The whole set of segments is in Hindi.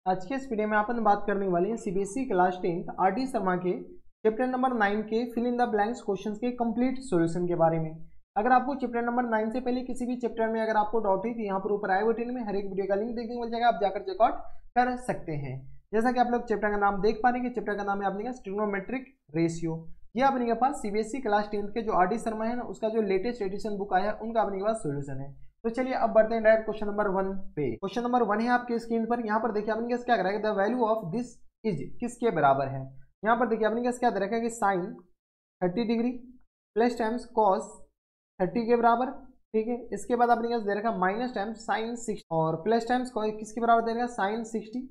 आज के इस वीडियो में अपन बात करने वाले हैं CBSE class 10th RD. Sharma के चैप्टर नंबर 9 के fill in the blanks questions के कंप्लीट सॉल्यूशन के बारे में। अगर आपको चैप्टर नंबर 9 से पहले किसी भी चैप्टर में अगर आपको डाउट है तो यहाँ पर ऊपर आई बटन में हर एक वीडियो का लिंक देखने को मिल जाएगा, आप जाकर चेकआउट कर सकते हैं। जैसा कि आप लोग चैप्टर का नाम देख पा रहे हैं, चैप्टर का नाम है अपने पास ट्रिग्नोमेट्रिक रेशियो। ये अपने के पास सीबीएसई क्लास 10th के जो आर.डी. शर्मा है ना, उसका जो लेटेस्ट एडिशन बुक आया है उनका अपने के पास सोल्यूशन है। तो चलिए अब बढ़ते हैं डायरेक्ट क्वेश्चन नंबर 1 पे। क्वेश्चन नंबर 1 है आपके स्क्रीन पर। यहाँ पर देखिए आपने क्या करा है, the value of this is किसके बराबर है। यहाँ पर देखिए आपने क्या दे रखा है कि sine 30 degree plus times cos 30 के बराबर, ठीक है। इसके बाद आपने दे रखा माइनस टाइम्स साइन 60 और प्लस टाइम्स किसके बराबर दे रखा साइन 60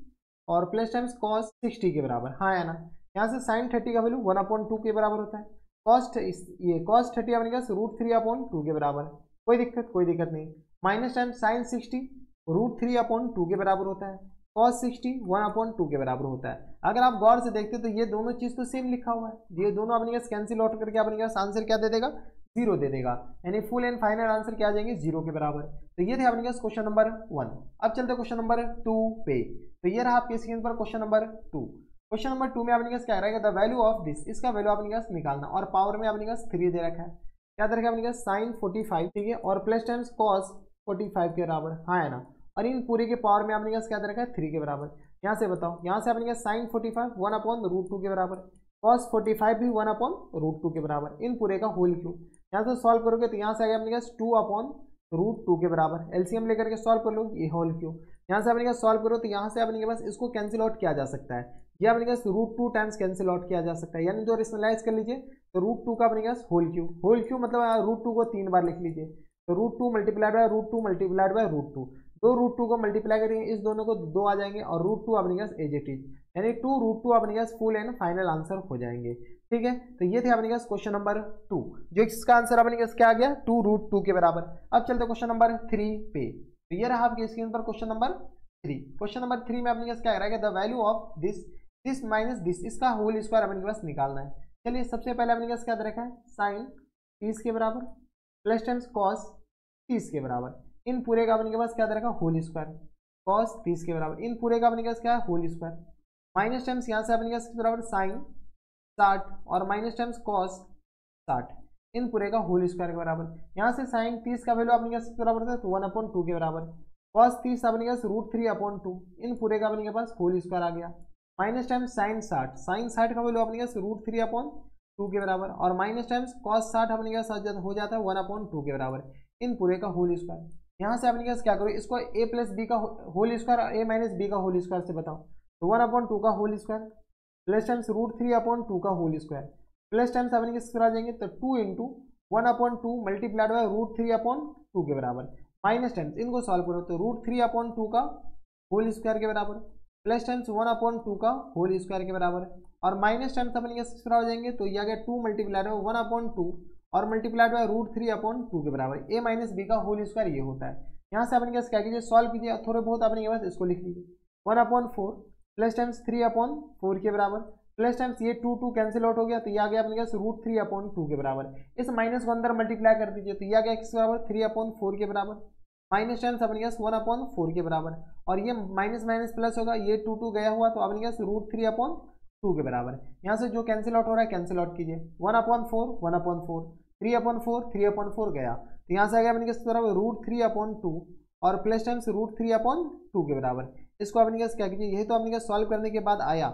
और प्लस टाइम्स कॉस 60 के बराबर, हाँ है ना। यहाँ से साइन 30 का वैल्यू 1/2 के बराबर होता है। कॉस 30 आपने कहा √3/2 के बराबर, कोई दिक्कत नहीं। माइनस टाइम साइन 60 √3/2 के बराबर होता है। कॉस 60 1/2 के बराबर होता है। अगर आप गौर से देखते तो ये दोनों चीज तो सेम लिखा हुआ है, ये दोनों अपने पास कैंसिल आउट करके अपने पास आंसर क्या दे देगा, 0 दे देगा, यानी फुल एंड फाइनल आंसर क्या आ जाएंगे 0 के बराबर। तो ये थे अपने पास क्वेश्चन नंबर 1। अब चलते क्वेश्चन नंबर 2 पे। तो ये रहा आपके स्क्रीन पर क्वेश्चन नंबर 2। क्वेश्चन नंबर 2 में अपने पास क्या रहेगा, द वैल्यू ऑफ दिस, इसका वैल्यू अपने पास निकालना और पावर में अपने पास 3 दे रखा है। क्या दे रखा है अपने पास साइन 45, ठीक है, और प्लस टाइम्स कॉस 45 के बराबर, हाँ है ना। और इन पूरे के पावर में अपने पास क्या दे रखा है 3 के बराबर। यहाँ से बताओ, यहाँ से अपने पास साइन 45 1/√2 के बराबर, कॉस 45 भी 1/√2 के बराबर, इन पूरे का होल क्यूब। यहाँ से सॉल्व करोगे तो यहाँ से आएगा अपने पास 2/√2 के बराबर, एलसीएम लेकर के सॉल्व कर लो, ये होल क्यूब। यहाँ से अपने पास सॉल्व करो तो यहाँ से अपने पास इसको कैंसिल आउट किया जा सकता है, ये अपने पास √2 टाइम्स कैंसिल आउट किया जा सकता है, यानी जो रेशनलाइज कर लीजिए तो √2 का अपने पास होल क्यूब मतलब √2 को 3 बार लिख लीजिए, तो √2 मल्टीप्लाइड बाय √2 मल्टीप्लाइड बाय √2, दो √2 को मल्टीप्लाई करेंगे, इस दोनों को 2 आ जाएंगे और √2 अपने पास एज इट इज, यानी 2√2 अपने पास फुल एंड फाइनल आंसर हो जाएंगे, ठीक है। तो ये थे अपने पास क्वेश्चन नंबर 2, जो इसका आंसर अपने पास क्या आ गया 2√2 के बराबर। अब चलते क्वेश्चन नंबर 3 पे। तो ये रहा आपकी स्क्रीन पर क्वेश्चन नंबर 3। क्वेश्चन नंबर 3 में अपने पास क्या रहेगा, the value of this minus this, इसका होल स्क्वायर अपने पास निकालना है। चलिए सबसे पहले अपने पास क्या दे रखा है साइन 30 के बराबर प्लस टाइम्स कॉस 30 के बराबर, इन पूरे का अपने के पास क्या दे रखा होल स्क्वायर, कॉस 30 के बराबर, इन पूरे का अपने पास क्या है होल स्क्वायर, माइनस टाइम्स यहाँ से अपने पास बराबर साइन 60 और माइनस टाइम्स कॉस 60, इन पूरे का होल स्क्वायर के बराबर। यहाँ से साइन 30 का वैल्यू अपने पास बराबर था तो 1/2 के बराबर, कॉस 30 अपने पास √3/2, इन पूरे का अपने के पास होल स्क्वायर आ गया, माइनस टाइम्स साइन 60 का वैल्यू अपने पास √3/2 के बराबर और माइनस टाइम्स कॉस 60 अपने पास हो जाता है 1/2 के बराबर, इन पूरे का होल स्क्वायर। यहाँ से अपने पास क्या करो, इसको a प्लस बी का होल स्क्वायर और a माइनस बी का होल स्क्वायर से बताओ, तो 1/2 का होल स्क्वायर प्लस टाइम्स √3/2 का होल स्क्वायर प्लस टाइम्स अपने किस पर आ जाएंगे तो 2 × 1/2 मल्टीप्लाइड बाय √3/2 के बराबर, माइनस टाइम्स इनको सॉल्व करो तो √3/2 का होल स्क्वायर के बराबर प्लस टाइम्स 1/2 का होल स्क्वायर के बराबर और माइनस टाइम्स अपने किस पर आ जाएंगे तो यह आ गया 2 मल्टीप्लाइड बाय 1/2 और मल्टीप्लाइड बाय √3/2 के बराबर, a माइनस बी का होल स्क्वायर ये होता है। यहाँ से अपने क्या कीजिए सॉल्व कीजिए, थोड़े बहुत अपने पास इसको लिख लीजिए 1/4 प्लस टाइम्स 3/4 के बराबर प्लस टाइम्स ये 2 कैंसिल आउट हो गया तो ये आ गया अपने पास √3/2 के बराबर, इस माइनस को अंदर मल्टीप्लाई कर दीजिए तो ये आ गया किस बराबर 3/4 के बराबर, माइनस टाइम्स अपने पास 1/4 के बराबर और ये माइनस माइनस प्लस होगा, ये 2 गया हुआ तो अपने पास √3/2 के बराबर। यहाँ से जो कैंसिल आउट हो रहा है कैंसिल आउट कीजिए 1/4 1/4 3/4 3/4 गया तो यहाँ से आ गया अपने किस बराबर √3/2 और प्लस टाइम्स √3/2 के बराबर। इसको अपने पास क्या कीजिए, यही तो अपने पास सॉल्व करने के बाद आया,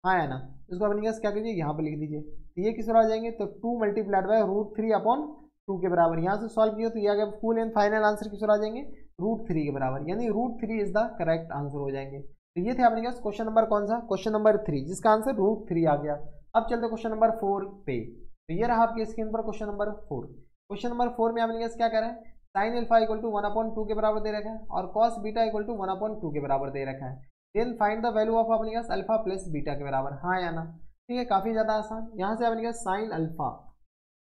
हाँ है ना, इसको अपने पास क्या कीजिए यहाँ पे लिख दीजिए तो ये किस तरह आ जाएंगे तो 2 मल्टीप्लाइड बाय √3/2 के बराबर, यहाँ से सॉल्व किया तो ये आ गया फुल एंड फाइनल आंसर किस तरह आ जाएंगे √3 के बराबर, यानी √3 इज द करेक्ट आंसर हो जाएंगे। तो ये थे अपने पास क्वेश्चन नंबर कौन सा, क्वेश्चन नंबर 3, जिसका आंसर √3 आ गया। अब चलते क्वेश्चन नंबर 4 पे। तो ये रहा आपके स्क्रीन पर क्वेश्चन नंबर 4। क्वेश्चन नंबर 4 में अपने पास क्या कर रहा है, साइन अल्फा इक्वल टू 1/2 के बराबर दे रखा है और कॉस बीटा इक्वल टू 1/2 के बराबर दे रखा है, then find the value of अपने पास अल्फा प्लस बीटा के बराबर, हाँ या ना, ठीक है, काफी ज्यादा आसान। यहाँ से अपने पास साइन अल्फा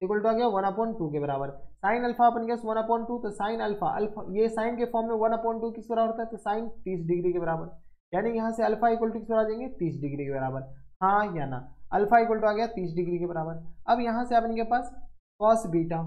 इक्वल टू आ गया 1/2 के बराबर, साइन अल्फा अपने पास 1/2 तो साइन अल्फा ये साइन के फॉर्म में 1/2 किस बराबर होता है तो साइन 30 डिग्री के बराबर, यानी यहाँ से अल्फा इक्वल टू किस बराबर आ जाएंगे 30 डिग्री के बराबर, हाँ या ना, अल्फा इक्वल टू आ गया 30 डिग्री के बराबर। अब यहाँ से अपने के पास कॉस बीटा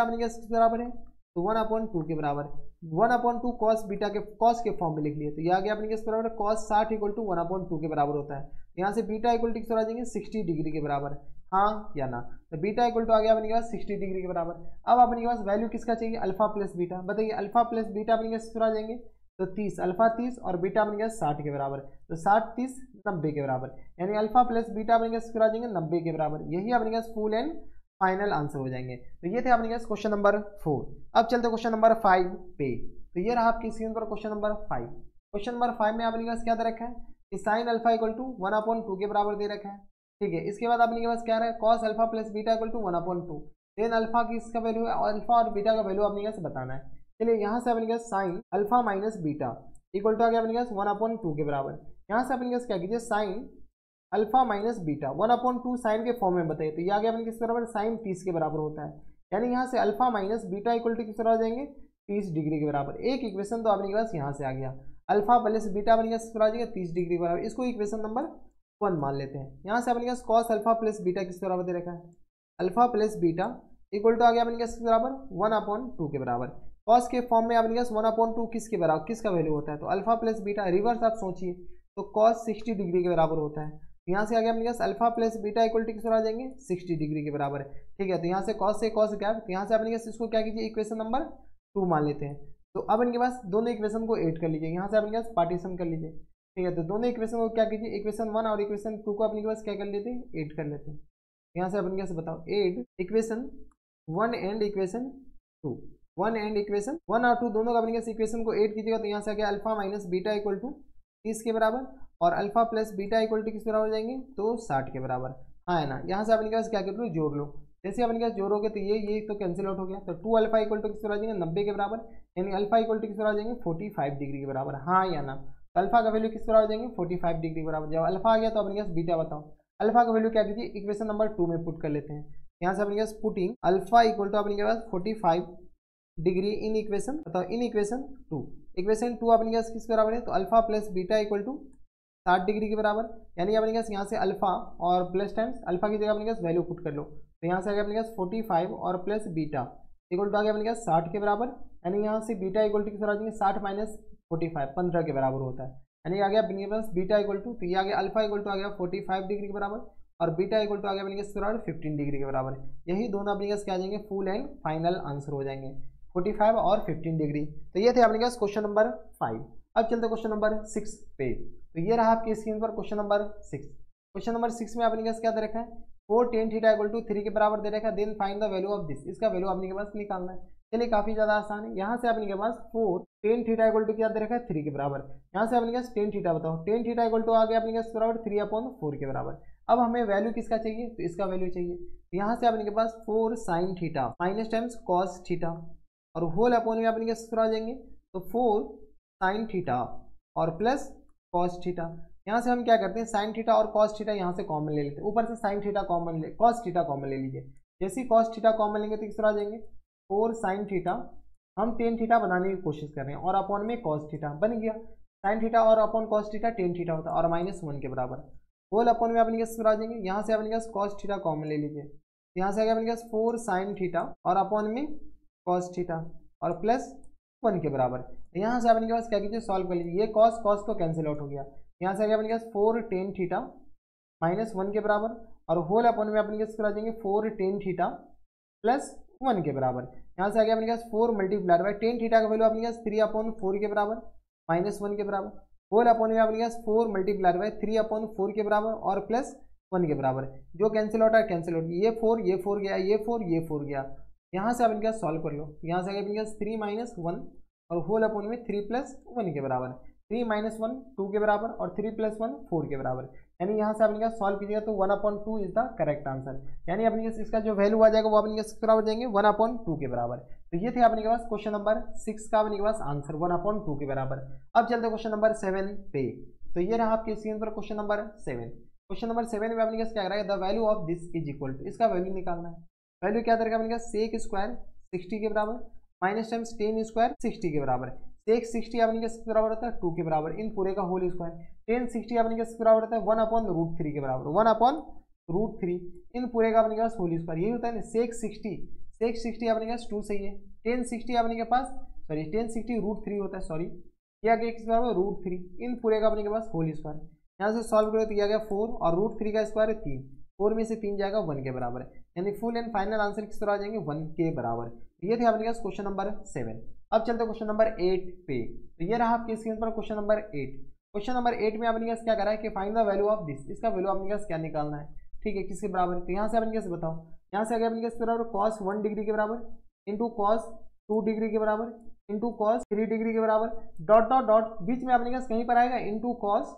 अपने के किस बराबर है तो 1/2 के बराबर, 1/2 कॉस बीटा के कॉस के फॉर्म में लिख लिए, तो ये आ गया अपने किस बराबर, कॉस 60 इक्वल टू 1/2 के बराबर होता है। यहाँ से बीटा इक्वल टू किस आ जाएंगे 60 डिग्री के बराबर, हाँ या ना। तो बीटा इक्वल टू आ गया अपने के पास 60 डिग्री के बराबर। अब अपने के पास वैल्यू किसका चाहिए, अल्फा प्लस बीटा। बताइए अल्फा प्लस बीटा अपने किस आ जाएंगे, तो 30, अल्फा 30 और बीटा अपने के 60 के बराबर, तो 60 30 90 के बराबर, यानी अल्फा प्लस बीटा अपने किस आ जाएंगे 90 के बराबर। यही अपने के फुल एंड फाइनल आंसर हो जाएंगे। तो ये थे अपने के क्वेश्चन नंबर 4। अब चलते क्वेश्चन नंबर 5 पे। तो ये रहा आपकी स्क्रीन पर क्वेश्चन नंबर 5। क्वेश्चन नंबर 5 में अपने पास क्या दे रखा है कि साइन अल्फा इक्वल टू 1/2 के बराबर दे रखा है, ठीक है। इसके बाद अपने के पास क्या रहा है, cos alpha plus beta equal to 1/2, then alpha की इसका वैल्यू है और अल्फा और बीटा का वैल्यू अपने के पास बताना है। चलिए यहाँ से अपने के पास sine alpha minus beta equal to आ गया अपने के पास 1/2 के बराबर। यहाँ से अपने के पास क्या कीजिए, sine alpha minus beta 1/2 sine के फॉर्म में बताइए, तो ये आ गया अपने किस बराबर, साइन 30 के बराबर होता है। यानी यहाँ से alpha minus beta equal to किस तरह आ जाएंगे 30 डिग्री के बराबर। एक इक्वेशन तो अपने के पास यहाँ से आ गया, अल्फा प्लस बीटा अपने किस तरह आ जाएगा 30 डिग्री के बराबर। इसको इक्वेशन नंबर 1 मान लेते हैं। यहाँ से अपने पास कॉस अल्फा प्लस बीटा किस बराबर दे रखा है, alpha plus beta equal to आ गया अपने किस बराबर 1/2 के बराबर। कॉस के फॉर्म में अपने पास 1/2 किसके बराबर, किसका वैल्यू होता है, तो अल्फा प्लस बीटा रिवर्स आप सोचिए तो कॉस 60 डिग्री के बराबर होता है। यहाँ से आ गया अपने पास alpha plus beta equal to किस आ जाएंगे 60 डिग्री के बराबर है, ठीक है। तो यहाँ से कॉस गैप, तो यहाँ से अपने पास इसको क्या कीजिए इक्वेशन नंबर 2 मान लेते हैं। तो अब इनके पास दोनों इक्वेशन को ऐड कर लीजिए, यहाँ से अपने पास पार्टीशन कर लीजिए, ठीक है। तो दोनों इक्वेशन को क्या कीजिए, इक्वेशन 1 और इक्वेशन 2 को अपने पास क्या कर लेते हैं, ऐड कर लेते हैं। यहाँ से अपने पास बताओ add equation 1 and equation 2, 1 and equation 1 और 2 दोनों का अपने पास इक्वेशन को ऐड कीजिएगा, तो यहाँ से आ गया alpha minus beta equal to 30 के बराबर और alpha plus beta equal to किस बराबर जाएंगे, तो 60 के बराबर, हाँ है ना। यहाँ से अपने के पास क्या कर लो, जोड़ लो। जैसे अपने के पास जोड़ोगे तो ये तो कैंसिल आउट हो गया, तो 2 अल्फा इक्वल टू किस बराबर जाएंगे 90 के बराबर, यानी अल्फा इक्वल टू किस बराबर जाएंगे 45 डिग्री के बराबर, हाँ या ना। तो अल्फा का वैल्यू किस बराबर जाएंगे 45 डिग्री के बराबर। जब अल्फा आ गया तो अपने पास बीटा बताओ, अल्फा का वैल्यू क्या कीजिए इक्वेशन नंबर 2 में पुट कर लेते हैं। यहाँ से अपने पास पुटिंग अल्फा इक्वल टू अपने के पास 45 डिग्री इन इक्वेशन बताओ, इन इक्वेशन 2, इक्वेशन 2 अपने पास किस बराबर है, तो alpha plus beta equal to 60 degree के बराबर। यानी अपने पास यहाँ से अल्फा और प्लस टाइम्स अल्फा की जगह अपने पास वैल्यू पुट कर लो, तो यहाँ से आ गया अपने पास 45 और प्लस बीटा इक्वल टू आ गया अपने पास 60 के बराबर। यानी यहाँ से बीटा इक्वल टू किस आ जाएंगे 60 माइनस 45 15 के बराबर होता है, यानी आ गया अपने पास बीटा इक्वल टू, तो ये आ गया अल्फा इक्वल टू आ गया 45 डिग्री के बराबर और बीटा इक्वल टू आ गया अपने पास बराबर 15 डिग्री के बराबर। यही दोनों अपने पास क्या आ जाएंगे फुल एंड फाइनल आंसर हो जाएंगे 45 और 15 डिग्री। तो ये थे अपने पास क्वेश्चन नंबर 5। अब चलते क्वेश्चन नंबर 6 पे। तो ये रहा आपकी स्क्रीन पर क्वेश्चन नंबर 6। क्वेश्चन नंबर 6 में अपने पास क्या दे रखा है, 4 tan थीटा इक्वल टू 3 के बराबर दे रखा है, then find the value of this. इसका वैल्यू अपने के पास निकालना है। चलिए काफी ज्यादा आसान है। यहाँ से अपने के पास 4 tan थीटा इक्वल टू क्या दे रखा है 3 के बराबर। यहाँ से अपने पास tan थीटा बताओ, tan थीटा इक्वल टू आ गया अपने पास बराबर 3/4 के बराबर। अब हमें वैल्यू किसका चाहिए, तो इसका वैल्यू चाहिए। यहाँ से अपने के पास 4 sin theta minus times cos theta और होल अपॉन में अपने के आ जाएंगे, तो 4 sin थीटा और प्लस cos थीटा। यहाँ से हम क्या करते हैं sin थीटा और cos थीटा यहाँ से कॉमन ले लेते हैं, ऊपर से sin थीटा कॉमन ले cos थीटा कॉमन ले लीजिए। जैसे ही cos थीटा कॉमन लेंगे तो किस तरह आ जाएंगे 4 sin थीटा, हम tan थीटा बनाने की कोशिश कर रहे हैं और अपॉन में cos थीटा बन गया। sin थीटा और upon cos theta tan theta होता है और -1 के बराबर। होल अपॉन में अपने किस तरह आ जाएंगे, यहाँ से अपने पास cos थीटा कॉमन ले लीजिए, यहाँ से आ गया अपने पास 4 sin थीटा और अपॉन में cos थीटा और प्लस 1 के बराबर। यहाँ से अपने के पास क्या कीजिए सॉल्व कर लीजिए, ये cos तो कैंसिल आउट हो गया। यहाँ से आ गया अपने पास 4 tan थीटा -1 के बराबर और होल अपॉन में अपने किस आ जाएंगे 4 tan थीटा प्लस 1 के बराबर। यहाँ से आ गया अपने पास 4 मल्टीप्लाइड बाई tan थीटा का वैल्यू अपने पास 3/4 के बराबर -1 के बराबर। होल अपॉन में अपने पास 4 मल्टीप्लाइड बाई 3/4 के बराबर और प्लस 1 के बराबर। जो कैंसिल आउट है कैंसिल आउट, ये 4 गया, ये 4 गया। यहाँ से आप इनका सॉल्व कर लो, यहाँ से आ गया अपने पास 3 - 1 और होल अपॉन में 3 + 1 के बराबर। 3 - 1 2 के बराबर और 3 + 1 4 के बराबर। यानी यहाँ से अपने का सॉल्व कीजिएगा तो 1/2 इज द करेक्ट आंसर। यानी अपने इसका जो वैल्यू आ जाएगा वो अपने के बराबर जाएंगे 1/2 के बराबर। तो ये थे अपने के पास क्वेश्चन नंबर 6 का अपने के पास आंसर 1/2 के बराबर। अब चलते क्वेश्चन नंबर 7 पे। तो ये रहा आपके स्क्रीन पर क्वेश्चन नंबर 7। क्वेश्चन नंबर 7 में अपने क्या करेगा, the value of this is equal to, इसका वैल्यू निकालना है। वैल्यू क्या करेगा अपने सेक स्क्वायर 60 के बराबर माइनस टाइम्स टेन स्क्वायर 60 के बराबर। सेक 60 अपने के बराबर होता है 2 के बराबर, इन पूरे का होल स्क्वायर। टेन 60 अपने के बराबर होता है 1/√3 के बराबर, 1/√3 इन पूरे का अपने के पास होल स्क्वायर। यही होता है ना सेक 60 अपने के पास 2 सही है, टेन 60 अपने के पास सॉरी टेन 60 रूट 3 होता है, सॉरी ये आ गया किस बराबर रूट 3, इन पूरे का अपने के पास होल स्क्वायर। यहाँ से सॉल्व करो तो ये आ गया 4 और रूट 3 का स्क्वायर है 3, 4 में से 3 जाएगा 1 के बराबर है, यानी फुल एंड फाइनल आंसर किस तरह आ जाएंगे 1 के बराबर। ये थे अपने पास क्वेश्चन नंबर 7। अब चलते क्वेश्चन नंबर 8 पे। तो ये रहा आपके स्क्रीन पर क्वेश्चन नंबर 8। क्वेश्चन नंबर 8 में अपने पास क्या करा है कि find the value of this, इसका वैल्यू अपने पास क्या निकालना है, ठीक है, किसके बराबर। तो यहाँ से अपने पास बताओ, यहाँ से आ गया अपने पास बराबर कॉस 1 डिग्री के बराबर इंटू कॉस 2 डिग्री के बराबर इंटू कॉस 3 डिग्री के बराबर डॉट डॉट डॉट बीच में अपने पास कहीं पर आएगा इंटू कॉस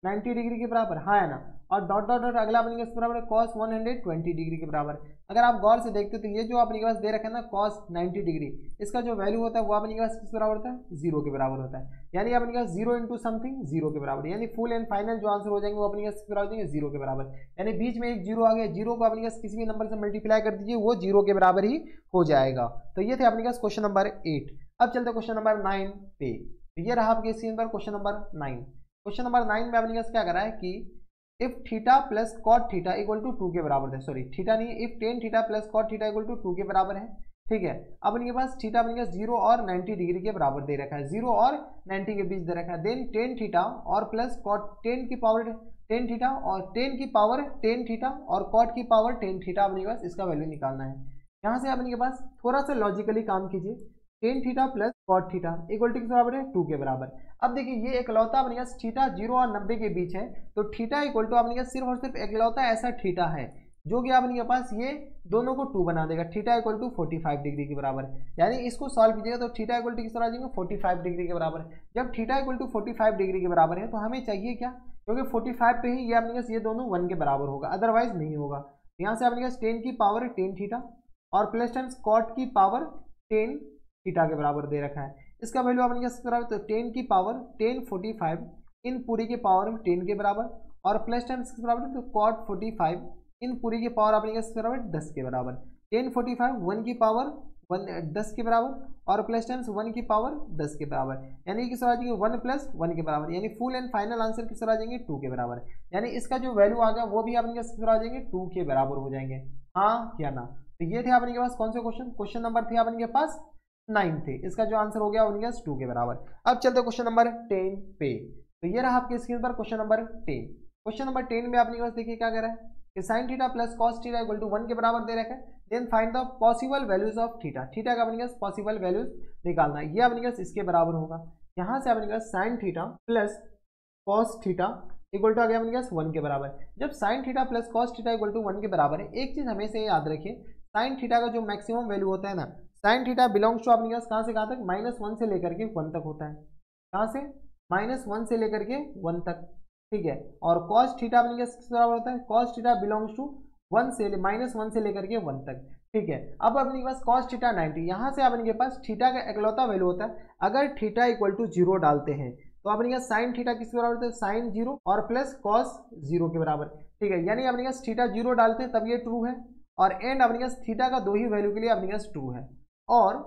90 डिग्री के बराबर, हाँ है ना, और डॉट डॉट डॉट अगला अपने पास बराबर है कॉस 120 डिग्री के बराबर। अगर आप गौर से देखते हो तो ये जो अपने पास दे रखा है ना कॉस 90 डिग्री, इसका जो वैल्यू होता है वो अपने पास किस बराबर होता है 0 के बराबर होता है, यानी अपने पास 0 इंटू समथिंग 0 के बराबर, यानी फुल एंड फाइनल जो आंसर हो जाएंगे वो अपने पास बराबर हो जाएंगे 0 के बराबर। यानी बीच में एक 0 आ गया, 0 को अपने पास किसी भी नंबर से मल्टीप्लाई कर दीजिए वो 0 के बराबर ही हो जाएगा। तो ये थे अपने पास क्वेश्चन नंबर 8। अब चलते क्वेश्चन नंबर 9 पे। तो ये रहा आपके स्क्रीन पर क्वेश्चन नंबर 9। क्वेश्चन नंबर 9 में अपने पास क्या करा है कि if theta plus cot theta equal to 2 के बराबर है, सॉरी थीटा नहीं, if tan theta plus cot theta equal to 2 के बराबर है, ठीक है। अब इनके पास थीटा अपने पास 0 और 90 डिग्री के बराबर दे रखा है, 0 और 90 के बीच दे रखा है। देन टेन थीटा और प्लस कॉट 10 की पावर 10 थीटा और 10 की पावर 10 थीटा और कॉट की पावर 10 थीटा अपने पास इसका वैल्यू निकालना है। यहाँ से अपने के पास थोड़ा सा लॉजिकली काम कीजिए, tan theta plus cot theta equal to किस बराबर है 2 के बराबर। अब देखिए ये एकलौता अपने पास थीटा 0 और 90 के बीच है, तो थीटा इक्वल टू अपने पास सिर्फ और सिर्फ एकलौता ऐसा थीटा है जो कि अपने पास ये दोनों को 2 बना देगा, थीटा इक्वल टू 45 डिग्री के बराबर। यानी इसको सॉल्व कीजिएगा तो थीटा इक्वल टू किस तरह आ जाएंगे 45 डिग्री के बराबर। जब थीटा इक्वल टू 45 डिग्री के बराबर है तो हमें चाहिए क्या, क्योंकि 45 पे ही ये अपने पास ये दोनों 1 के बराबर होगा, अदरवाइज नहीं होगा। यहाँ से अपने पास 10 की पावर 10 थीटा और प्लस टाइम्स कॉट की पावर 10 थीटा के बराबर दे रखा है। इसका वैल्यू अपने किस बराबर, तो 10 की पावर 10 45 इन पूरी के पावर 10 के बराबर और प्लस टाइम्स किस बराबर, तो कॉट 45 इन पूरी के पावर अपने किस बराबर 10 के बराबर। 10 45 1 की पावर 10 के बराबर और प्लस टाइम्स 1 की पावर 10 के बराबर, यानी किस आ जाएंगे 1 प्लस 1 के बराबर, यानी फुल एंड फाइनल आंसर किस आ जाएंगे 2 के बराबर। यानी इसका जो वैल्यू आ गया वो भी अपने किस आ जाएंगे 2 के बराबर हो जाएंगे, हाँ या ना। तो ये थे अपने के पास कौन से क्वेश्चन, क्वेश्चन नंबर थे अपने के पास 9 थे, इसका जो आंसर हो गया उनके 2 के बराबर। अब चलते क्वेश्चन नंबर 10 पे। तो ये रहा आपके स्क्रीन पर क्वेश्चन नंबर 10। क्वेश्चन नंबर 10 में आपने पास देखिए क्या कह रहा है कि sine theta plus cos theta equal to 1 के बराबर दे रखा है। Then find the possible values of theta, theta का अपने पास पॉसिबल वैल्यूज निकालना है, ये अपने पास इसके बराबर होगा। यहाँ से अपने पास sine theta plus cos theta equal to आ गया अपने पास 1 के बराबर। जब sine theta plus cos theta equal to 1 के बराबर है, एक चीज हमेशा याद रखिए, साइन थीटा का जो मैक्सिमम वैल्यू होता है ना, साइन थीटा बिलोंग्स टू अपने पास कहाँ से कहाँ तक -1 से लेकर के 1 तक होता है, कहाँ से -1 से लेकर के 1 तक, ठीक है। और कॉस थीटा अपने पास किस बराबर होता है, कॉस थीटा बिलोंग्स टू -1 से लेकर के 1 तक, ठीक है। अब अपने पास कॉस थीटा 90, यहाँ से अपने के पास थीटा का एकलौता वैल्यू होता है, अगर थीटा इक्वल टू 0 डालते हैं तो अपने पास साइन थीटा किस बराबर होता है, साइन 0 और प्लस कॉस 0 के बराबर, ठीक है। यानी अपने पास थीटा 0 डालते हैं तब ये ट्रू है, और एंड अपने पास थीटा का 2 ही वैल्यू के लिए अपने पास ट्रू है, और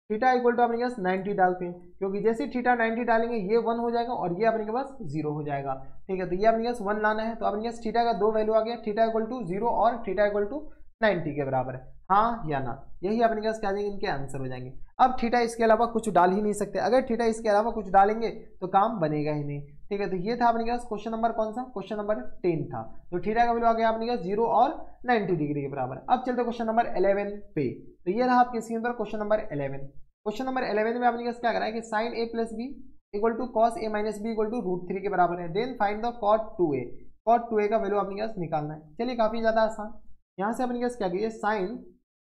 थीटा इक्वल टू अपने पास 90 डालते हैं, क्योंकि जैसे थीटा 90 डालेंगे ये 1 हो जाएगा और ये अपने के पास 0 हो जाएगा, ठीक है। तो ये अपने पास 1 लाना है, तो अपने पास थीटा का 2 वैल्यू आ गया, थीटा इक्वल टू 0 और थीटा इक्वल टू 90 के बराबर है, हाँ या ना। यही अपने पास क्या जाएंगे, इनके आंसर हो जाएंगे। अब थीटा इसके अलावा कुछ डाल ही नहीं सकते, अगर थीटा इसके अलावा कुछ डालेंगे तो काम बनेगा ही नहीं, ठीक है। तो ये था अपने पास क्वेश्चन नंबर कौन सा, क्वेश्चन नंबर 10 था। तो थीटा का वैल्यू आ गया अपने पास 0 और 90 डिग्री के बराबर। अब चलते क्वेश्चन नंबर 11 पे। तो ये रहा आपके स्क्रीन पर क्वेश्चन नंबर 11। क्वेश्चन नंबर 11 में अपने पास क्या करा है कि sine a plus b equal to cos a minus B equal to √3 के बराबर है। Then find the cot 2a, cot 2a का वैल्यू अपने पास निकालना है। चलिए काफी ज्यादा आसान, यहाँ से अपने पास क्या कीजिए, sine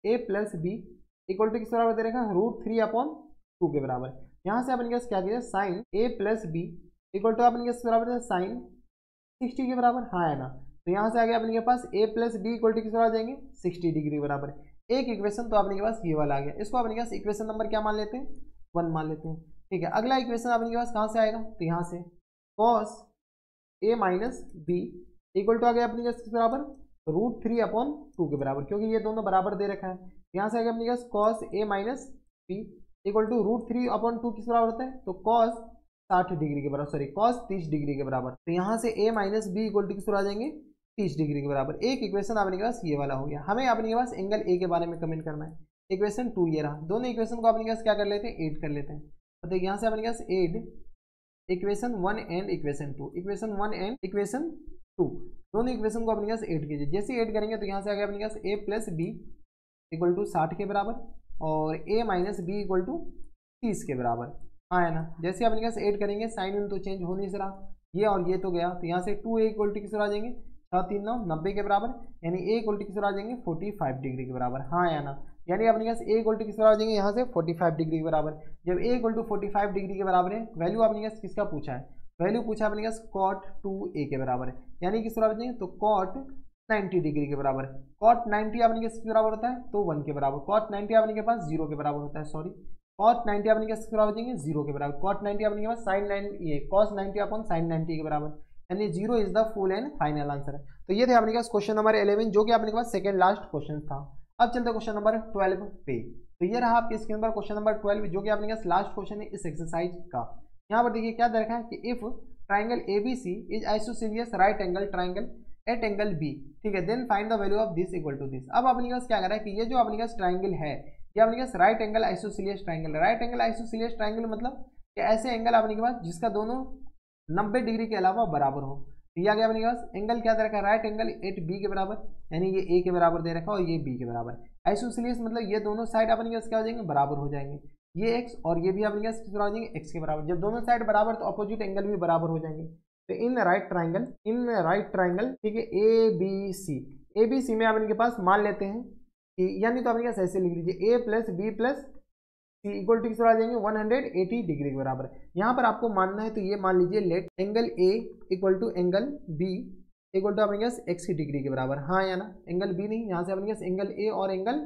a plus b equal to किस बराबर दे रखा है √3/2 के बराबर। यहाँ से अपने पास क्या कीजिए, sine a plus b equal to अपने किस बराबर है, साइन 60 के बराबर, हाँ है ना। तो यहाँ से आ गया अपने के पास a plus b equal to किस बराबर आ जाएंगे 60 डिग्री बराबर। एक इक्वेशन तो अपने के पास ये वाला आ गया, इसको अपने के पास इक्वेशन नंबर क्या मान लेते हैं, 1 मान लेते हैं, ठीक है। अगला इक्वेशन अपने के पास कहाँ से आएगा, तो यहाँ से cos a minus B equal to आ गया अपने के पास किस बराबर √3/2 के बराबर, क्योंकि ये दोनों बराबर दे रखा है। यहाँ से आ गया अपने के पास cos a minus B equal to √3/2 किस बराबर होता है, तो cos 60 डिग्री के बराबर, सॉरी cos 30 डिग्री के बराबर। तो यहाँ से a minus B equal to किस आ जाएंगे 30 डिग्री के बराबर। एक इक्वेशन अपने के पास ये वाला हो गया। हमें अपने के पास एंगल ए के बारे में कमेंट करना है, इक्वेशन 2 ये रहा। दोनों इक्वेशन को अपने पास क्या कर लेते हैं, ऐड कर लेते हैं। तो यहाँ से अपने पास add equation 1 and equation 2, equation 1 and equation 2 दोनों इक्वेशन को अपने पास ऐड कीजिए। जैसे ऐड करेंगे तो यहाँ से आ गया अपने पास a plus b equal to 60 के बराबर और a minus B equal to 30 के बराबर। हाँ है ना। जैसे अपने पास ऐड करेंगे साइन तो चेंज हो नहीं रहा, ये और ये तो गया, तो यहाँ से 2a इक्वल टू किस आ जाएंगे 6 3 9 90 के बराबर, यानी a इक्वल टू किस आ जाएंगे 45 डिग्री के बराबर। हाँ या ना। यानी अपने पास a इक्वल टू किस आ जाएंगे यहाँ से 45 डिग्री के बराबर। जब a इक्वल टू 45 डिग्री के बराबर है, वैल्यू अपने पास किसका पूछा है, वैल्यू पूछा अपने पास cot 2a के बराबर है, यानी किस बराबर जाएंगे तो cot 90 डिग्री के बराबर। cot 90 अपने किसके बराबर होता है तो 1 के बराबर। cot 90 अपने के पास 0 के बराबर होता है, सॉरी cot 90 अपने किसके बराबर जाएंगे 0 के बराबर। cot 90 अपने के पास sin 90 ये cos 90 अपॉन sin 90 के बराबर, यानी 0 is the full and final answer. तो ये थे अपने पास क्वेश्चन नंबर 11 जो कि अपने के पास सेकंड लास्ट क्वेश्चन था। अब चलते क्वेश्चन नंबर 12 पे। तो ये रहा आपके स्क्रीन पर क्वेश्चन नंबर 12 जो कि अपने पास लास्ट क्वेश्चन है इस एक्सरसाइज का। यहाँ पर देखिए क्या दे रखा है कि if triangle ABC is isosceles right angle triangle at angle B, ठीक है, then find the value of this equal to this. अब अपने पास क्या कर रहा है कि ये जो अपने पास ट्राइंगल है ये अपने पास right angle isosceles triangle. Right angle isosceles triangle मतलब कि ऐसे एंगल अपने के पास जिसका दोनों 90 डिग्री के अलावा बराबर हो। तो यह आ गया अपने पास एंगल क्या दे रखा है राइट एंगल एट B के बराबर, यानी ये A के बराबर दे रखा है और ये B के बराबर। आइसोसेलियस मतलब ये दोनों साइड अपने पास क्या हो जाएंगे बराबर हो जाएंगे, ये x और ये भी अपने पास किस बराबर हो जाएंगे x के बराबर। जब दोनों साइड बराबर तो अपोजिट एंगल भी बराबर हो जाएंगे। तो इन राइट ट्राइंगल ठीक है ABC में अपने के पास मान लेते हैं कि यानी तो अपने पास ऐसे लिख लीजिए a plus b plus c equal to किस आ जाएंगे 180 डिग्री के बराबर। यहाँ पर आपको मानना है तो ये मान लीजिए let angle a equal to angle b equal to अपने पास 80 डिग्री के बराबर। हाँ या ना। एंगल b नहीं, यहाँ से अपने पास एंगल a और एंगल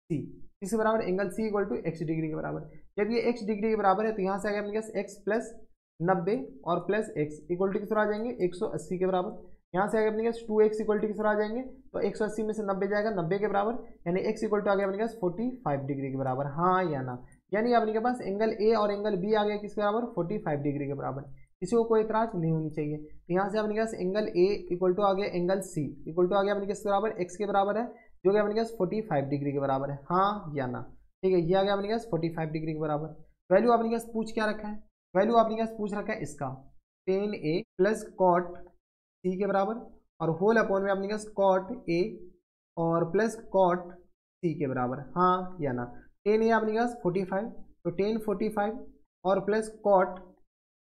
c किसके बराबर angle c equal to 80 degree के बराबर। जब ये x डिग्री के बराबर है तो यहाँ से आ गया अपने पास x प्लस 90 और प्लस x इक्वल टू किस आ जाएंगे 180 के बराबर। यहाँ से आगे अपने पास 2x इक्वल टू किस आ जाएंगे तो 180 में से 90 जाएगा 90 के बराबर, यानी x इक्वल टू आ गया अपने पास 45 डिग्री के बराबर। हाँ या ना। यानी अपने के पास एंगल a और एंगल b आ गया किसके बराबर 45 डिग्री के बराबर। किसी को कोई इतराज नहीं होनी चाहिए। तो यहाँ से अपने पास एंगल a इक्वल टू आ गया एंगल c इक्वल टू आ गया अपने किसके बराबर x के बराबर है, जो कि अपने पास 45 डिग्री के बराबर है। हाँ या ना। ठीक है, ये आ गया अपने पास 45 डिग्री के बराबर। वैल्यू अपने पास पूछ क्या रखा है, वैल्यू अपने पास पूछ रखा है इसका tan a plus cot c के बराबर और होल अपॉन में अपने पास कॉट a और प्लस कॉट c के बराबर। हाँ या ना। tan a अपने पास 45 तो tan 45 और प्लस कॉट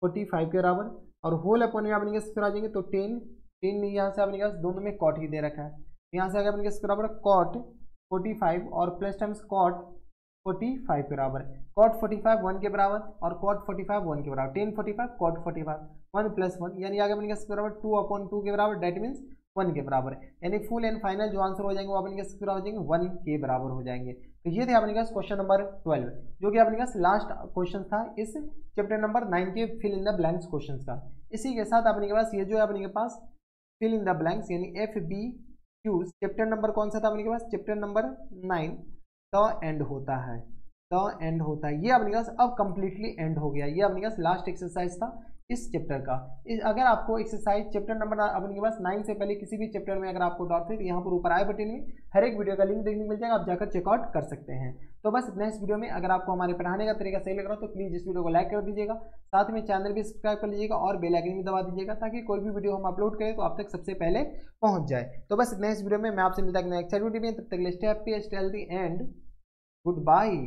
45 के बराबर और होल अपॉन में अपने पास आ जाएंगे तो tan यहाँ से अपने पास दोनों में कॉट ही दे रखा है, यहाँ से आ गया अपने पास बराबर कॉट 45 और प्लस टाइम्स कॉट 45 के बराबर। कॉट 45 1 के बराबर और कॉट 45 1 के बराबर। tan 45 कॉट 45 1 प्लस 1 यानी आगे अपने के बराबर 2/2 के बराबर, डेट मीन्स 1 के बराबर। यानी फुल एंड फाइनल जो आंसर हो जाएंगे वो अपने के बराबर हो जाएंगे 1 के बराबर हो जाएंगे। तो ये थे अपने पास क्वेश्चन नंबर 12 जो कि अपने पास लास्ट क्वेश्चन था इस चैप्टर नंबर 9 के fill in the blanks question का। इसी के साथ अपने के पास ये जो है अपने के पास फिल इन द ब्लैंक्स यानी FBQ चैप्टर नंबर कौन सा था अपने के पास चैप्टर नंबर 9 द एंड होता है, द एंड होता है। ये अपने पास अब कंप्लीटली एंड हो गया। ये अपने पास लास्ट एक्सरसाइज था इस चैप्टर का। अगर आपको एक्सरसाइज चैप्टर नंबर अपने के पास 9 से पहले किसी भी चैप्टर में अगर आपको डाउट है तो यहाँ पर ऊपर आई बटन में हर एक वीडियो का लिंक देखने को मिल जाएगा, आप जाकर चेकआउट कर सकते हैं। तो बस इतना इस वीडियो में। अगर आपको हमारे पढ़ाने का तरीका सही लग रहा हो तो प्लीज़ इस वीडियो को लाइक कर दीजिएगा, साथ में चैनल भी सब्सक्राइब कर लीजिएगा और बेल आइकन भी दबा दीजिएगा ताकि कोई भी वीडियो हम अपलोड करें तो आप तक सबसे पहले पहुँच जाए। तो बस इतना इस वीडियो में। मैं आपसे मिलता है नेक्स्ट वीडियो में, तब तक stay happy stay healthy and good bye.